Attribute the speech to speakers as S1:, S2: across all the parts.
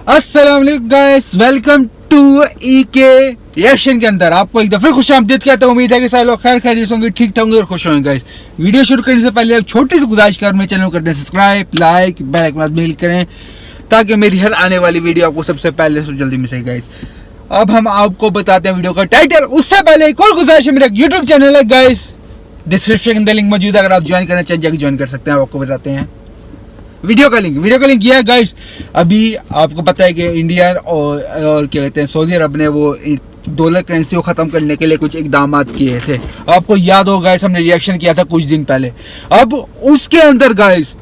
S1: अस्सलाम वालेकुम guys, welcome to ईके रिएक्शन के अंदर आपको एक दफा खुश आमदीद कहता हूं। उम्मीद है कि सारे लोग खैर खैरियत होंगे, ठीक ठाक होंगे और खुश होंगे। गाइस वीडियो शुरू करने से पहले एक छोटी सी गुजारिश कर मेरे चैनल को कर दें सब्सक्राइब, लाइक, बेल आइकन मेल करें ताकि मेरी हर आने वाली वीडियो आपको सबसे पहले से जल्दी मिल सके। गाइस अब हम आपको बताते हैं वीडियो का टाइटल। उससे पहले एक और गुजारिश है, मेरा यूट्यूब चैनल है गाइस, डिस्क्रिप्शन के अंदर लिंक मौजूद है, अगर आप ज्वाइन करना चाहें जाकर ज्वाइन कर सकते हैं। आपको बताते हैं वीडियो का लिंक ये है गाइस। अभी आपको पता है कि इंडिया और क्या कहते हैं सऊदी अरब ने वो डॉलर करेंसी को ख़त्म करने के लिए कुछ इकदाम किए थे। आपको याद हो गाइस, हमने रिएक्शन किया था कुछ दिन पहले। अब उसके अंदर गाइस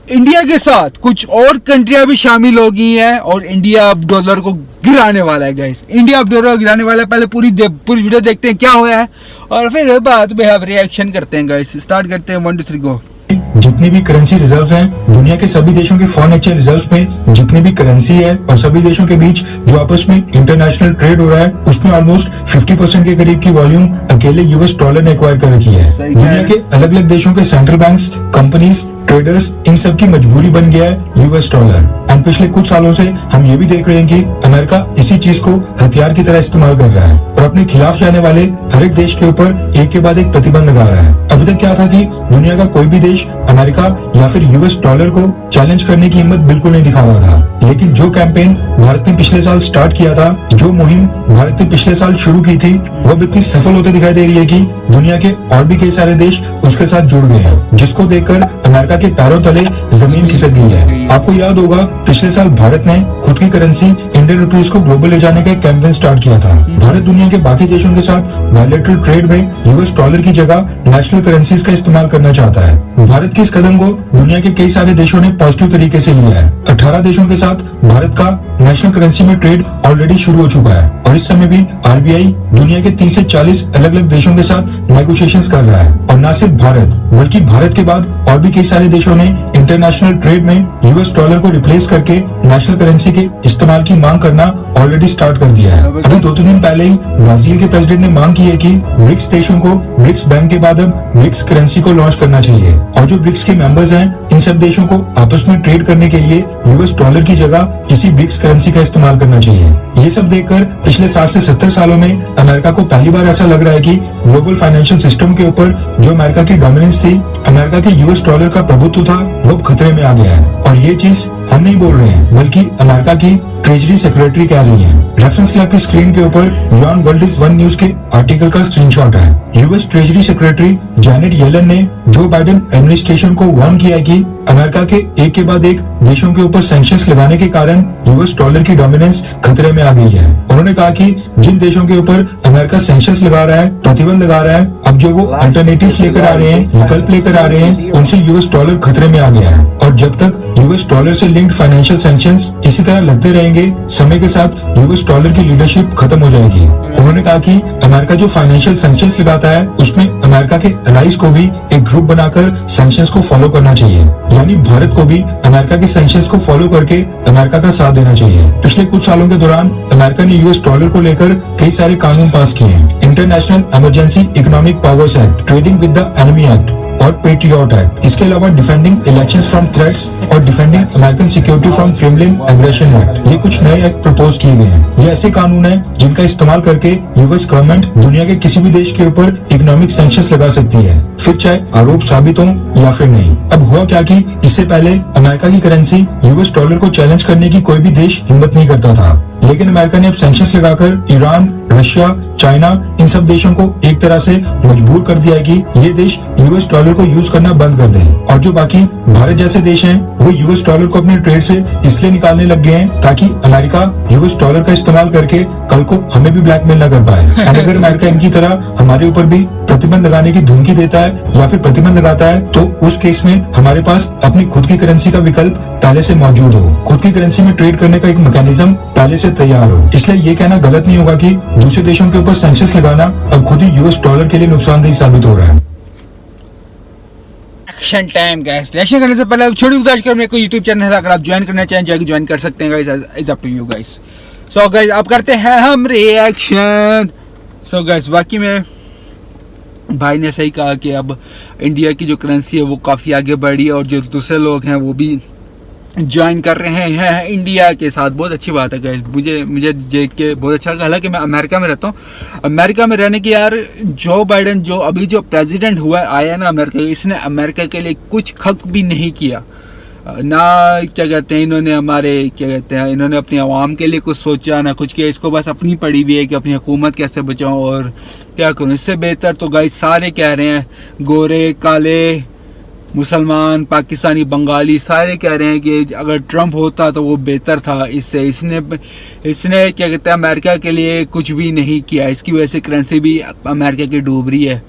S1: इंडिया के साथ कुछ और कंट्रियां भी शामिल हो गई हैं और इंडिया अब डॉलर को गिराने वाला है। गाइस इंडिया अब डॉलर को गिराने वाला है। पहले पूरी वीडियो देखते हैं क्या हुआ है और फिर बाद में हम रिएक्शन करते हैं। गाइस स्टार्ट करते हैं, 1 2 3 गो।
S2: जितनी भी करेंसी रिजर्व्स हैं, दुनिया के सभी देशों के फॉरेन एक्सचेंज रिजर्व्स में जितनी भी करेंसी है और सभी देशों के बीच जो आपस में इंटरनेशनल ट्रेड हो रहा है, उसमें ऑलमोस्ट 50% के करीब की वॉल्यूम अकेले यूएस डॉलर ने एक्वायर कर रखी है। दुनिया के अलग अलग देशों के सेंट्रल बैंक्स, कंपनीज, ट्रेडर्स, इन सब की मजबूरी बन गया है यूएस डॉलर। एंड पिछले कुछ सालों से हम ये भी देख रहे हैं कि अमेरिका इसी चीज को हथियार की तरह इस्तेमाल कर रहा है और अपने खिलाफ जाने वाले हर एक देश के ऊपर एक के बाद एक प्रतिबंध लगा रहा है। अभी तक क्या था कि दुनिया का कोई भी देश अमेरिका या फिर यूएस डॉलर को चैलेंज करने की हिम्मत बिल्कुल नहीं दिखा रहा था। लेकिन जो कैंपेन भारत ने पिछले साल स्टार्ट किया था, जो मुहिम भारत ने पिछले साल शुरू की थी, वो अब इतनी सफल होते दिखाई दे रही है कि दुनिया के और भी कई सारे देश उसके साथ जुड़ गए हैं, जिसको देखकर अमेरिका के पैरों तले जमीन खिसक गई है। आपको याद होगा पिछले साल भारत ने खुद की करेंसी इंडियन रुपीज को ग्लोबल ले जाने का कैंपेन स्टार्ट किया था। भारत दुनिया के बाकी देशों के साथ बायलैटरल ट्रेड में यूएस डॉलर की जगह नेशनल करेंसीज का इस्तेमाल करना चाहता है। भारत के इस कदम को दुनिया के कई सारे देशों ने पॉजिटिव तरीके से लिया है। 18 देशों के साथ भारत का नेशनल करेंसी में ट्रेड ऑलरेडी शुरू हो चुका है और इस समय भी आरबीआई दुनिया के 30 से 40 अलग अलग देशों के साथ नेगोशिएशंस कर रहा है। और न सिर्फ भारत बल्कि भारत के बाद और भी कई सारे देशों ने इंटरनेशनल ट्रेड में यूएस डॉलर को रिप्लेस करके नेशनल करेंसी के इस्तेमाल की मांग करना ऑलरेडी स्टार्ट कर दिया है। अभी 2-3 दिन पहले ही ब्राजील के प्रेसिडेंट ने मांग की है कि ब्रिक्स देशों को ब्रिक्स बैंक के बाद अब ब्रिक्स करेंसी को लॉन्च करना चाहिए और जो ब्रिक्स के मेंबर्स हैं, इन सब देशों को आपस में ट्रेड करने के लिए यूएस डॉलर की जगह इसी ब्रिक्स करेंसी का इस्तेमाल करना चाहिए। ये सब देखकर पिछले 60 से 70 सालों में अमेरिका को पहली बार ऐसा लग रहा है कि ग्लोबल फाइनेंशियल सिस्टम के ऊपर जो अमेरिका की डोमिनेंस थी, अमेरिका के यूएस डॉलर का प्रभुत्व था, वो खतरे में आ गया है। और ये चीज हम नहीं बोल रहे हैं बल्कि अमेरिका की ट्रेजरी सेक्रेटरी कह रही है। रेफरेंस के आपकी स्क्रीन के ऊपर UN world is one news के आर्टिकल का स्क्रीनशॉट है। US treasury secretary Janet Yellen ने जो बाइडेन एडमिनिस्ट्रेशन को वार्न किया है कि अमेरिका के एक के बाद एक देशों के ऊपर सैंक्शंस लगाने के कारण यूएस डॉलर की डोमिनेंस खतरे में आ गई है। उन्होंने कहा कि जिन देशों के ऊपर अमेरिका सैंक्शंस लगा रहा है, प्रतिबंध लगा रहा है, अब जो वो अल्टरनेटिव्स लेकर आ रहे हैं, विकल्प लेकर आ रहे हैं, उनसे यूएस डॉलर खतरे में आ गया है। और जब तक यूएस डॉलर से लिंक्ड फाइनेंशियल सैंक्शंस इसी तरह लगते रहेंगे, समय के साथ यूएस डॉलर की लीडरशिप खत्म हो जाएगी। उन्होंने कहा कि अमेरिका जो फाइनेंशियल सैंक्शंस लगाता है, उसमें अमेरिका के अलाइज को भी एक ग्रुप बनाकर सैंक्शंस को फॉलो करना चाहिए। यानी भारत को भी अमेरिका के सैंक्शंस को फॉलो करके अमेरिका का साथ देना चाहिए। पिछले कुछ सालों के दौरान अमेरिका ने यूएस डॉलर को लेकर कई सारे कानून पास किए हैं। International emergency economic powers act, trading with the enemy act और पेट्रियट एक्ट। इसके अलावा डिफेंडिंग इलेक्शंस फ्रॉम थ्रेट्स और defending American security from Kremlin aggression act, ये कुछ नए एक्ट प्रपोज किए गए हैं। ये ऐसे कानून हैं जिनका इस्तेमाल करके यूएस गवर्नमेंट दुनिया के किसी भी देश के ऊपर इकोनॉमिक सैंक्शंस लगा सकती है, फिर चाहे आरोप साबित हो या फिर नहीं। अब हुआ क्या कि इससे पहले अमेरिका की करेंसी यूएस डॉलर को चैलेंज करने की कोई भी देश हिम्मत नहीं करता था, लेकिन अमेरिका ने अब सैंक्शंस लगाकर ईरान, रशिया, चाइना, इन सब देशों को एक तरह से मजबूर कर दिया है कि ये देश यूएस डॉलर को यूज करना बंद कर दें। और जो बाकी भारत जैसे देश हैं, वो यूएस डॉलर को अपने ट्रेड से इसलिए निकालने लग गए हैं ताकि अमेरिका यूएस डॉलर का इस्तेमाल करके कल को हमें भी ब्लैकमेल न कर पाए। और अगर अमेरिका इनकी तरह हमारे ऊपर भी प्रतिबंध लगाने की धमकी देता है या फिर प्रतिबंध लगाता है, तो उस केस में हमारे पास अपनी खुद की करेंसी का विकल्प पहले से मौजूद हो, खुद की करेंसी में ट्रेड करने का एक मैकेनिज्म पहले से तैयार हो। इसलिए ये कहना गलत नहीं होगा कि दूसरे देशों के ऊपर सैंक्शंस लगाना अब खुद ही यूएस डॉलर के लिए नुकसानदेह साबित हो रहा है।
S1: Action time guys. रिएक्शन करने से पहले छोटी गुजारिश कर, मेरे को यूट्यूब चैनल है, अगर आप ज्वाइन करना चाहें जाके ज्वाइन कर सकते हैं guys, is up to you guys. So guys अब करते हैं हम रिएक्शन। सो गाइस बाकी में भाई ने सही कहा कि अब इंडिया की जो करेंसी है वो काफ़ी आगे बढ़ी है और जो दूसरे लोग हैं वो भी ज्वाइन कर रहे हैं इंडिया के साथ। बहुत अच्छी बात है गाइस, मुझे देख के बहुत अच्छा लगा। हालांकि मैं अमेरिका में रहता हूँ, अमेरिका में रहने की यार जो बाइडेन जो अभी जो प्रेसिडेंट हुआ आया ना अमेरिका, इसने अमेरिका के लिए कुछ हक भी नहीं किया ना। क्या कहते हैं इन्होंने इन्होंने अपनी आवाम के लिए कुछ सोचा ना कुछ किया। इसको बस अपनी पड़ी हुई है कि अपनी हुकूमत कैसे बचाऊं और क्या करूं। इससे बेहतर तो गाइस सारे कह रहे हैं, गोरे काले मुसलमान पाकिस्तानी बंगाली सारे कह रहे हैं कि अगर ट्रम्प होता तो वो बेहतर था। इसने क्या कहते हैं अमेरिका के लिए कुछ भी नहीं किया। इसकी वजह से करेंसी भी अमेरिका की डूब रही है,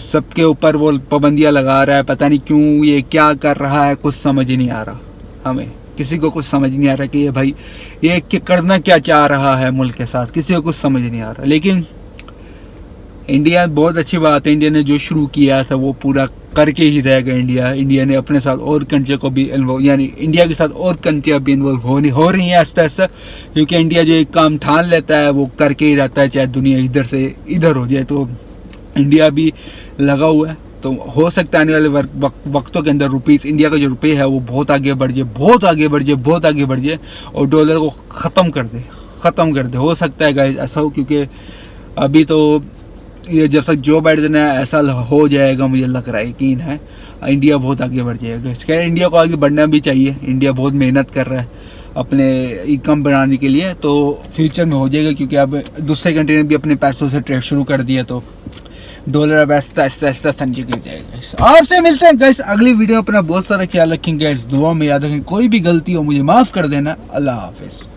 S1: सबके ऊपर वो पाबंदियां लगा रहा है। पता नहीं क्यों ये क्या कर रहा है, कुछ समझ ही नहीं आ रहा। हमें किसी को कुछ समझ नहीं आ रहा कि ये भाई ये करना क्या चाह रहा है मुल्क के साथ, किसी को कुछ समझ नहीं आ रहा। लेकिन इंडिया बहुत अच्छी बात है, इंडिया ने जो शुरू किया था वो पूरा करके ही रहेगा। इंडिया ने अपने साथ और कंट्री को भी इन्वॉल्व, यानी इंडिया के साथ और कंट्रियाँ भी इन्वॉल्व हो रही हैं आस्ता आस्ता, क्योंकि इंडिया जो एक काम ठान लेता है वो करके ही रहता है, चाहे दुनिया इधर से इधर हो जाए। तो इंडिया भी लगा हुआ है, तो हो सकता है आने वाले वक्तों के अंदर इंडिया का जो रुपये है वो बहुत आगे बढ़ जाए और डॉलर को ख़त्म कर दे। हो सकता है गाइस ऐसा हो, क्योंकि अभी तो ये जब तक जो बाइडेन है ऐसा हो जाएगा, मुझे लग रहा है, यकीन है इंडिया बहुत आगे बढ़ जाएगा। खैर इंडिया को आगे बढ़ना भी चाहिए, इंडिया बहुत मेहनत कर रहा है अपने इनकम बढ़ाने के लिए, तो फ्यूचर में हो जाएगा। क्योंकि अब दूसरे कंट्री ने भी अपने पैसों से ट्रेड शुरू कर दिया, तो डॉलर अब ऐसा संजय गिर जाएगा। आपसे मिलते हैं गाइस अगली वीडियो। अपना बहुत सारा ख्याल रखेंगे गाइस, दुआ में याद रखें। कोई भी गलती हो मुझे माफ़ कर देना। अल्लाह हाफिज़।